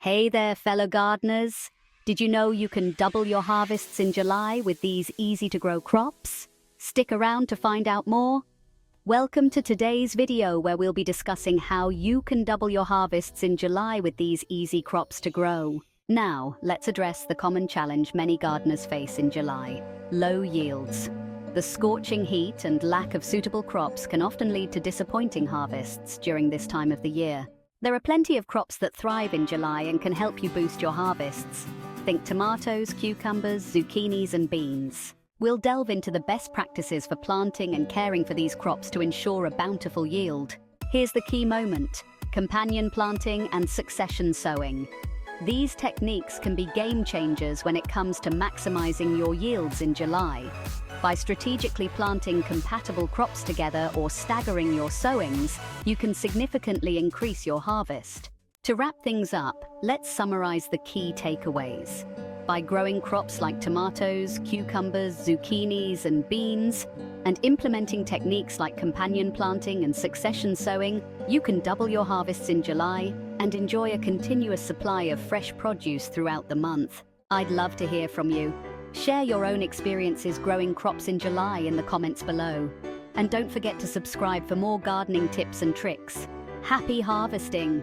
Hey there, fellow gardeners. Did you know you can double your harvests in July with these easy-to-grow crops? Stick around to find out more. Welcome to today's video where we'll be discussing how you can double your harvests in July with these easy crops to grow. Now, let's address the common challenge many gardeners face in July: low yields. The scorching heat and lack of suitable crops can often lead to disappointing harvests during this time of the year. There are plenty of crops that thrive in July and can help you boost your harvests. Think tomatoes, cucumbers, zucchinis, and beans. We'll delve into the best practices for planting and caring for these crops to ensure a bountiful yield. Here's the key moment: companion planting and succession sowing. These techniques can be game changers when it comes to maximizing your yields in July. By strategically planting compatible crops together or staggering your sowings, you can significantly increase your harvest. To wrap things up, let's summarize the key takeaways. By growing crops like tomatoes, cucumbers, zucchinis, and beans, and implementing techniques like companion planting and succession sowing, you can double your harvests in July and enjoy a continuous supply of fresh produce throughout the month. I'd love to hear from you. Share your own experiences growing crops in July in the comments below. And don't forget to subscribe for more gardening tips and tricks. Happy harvesting!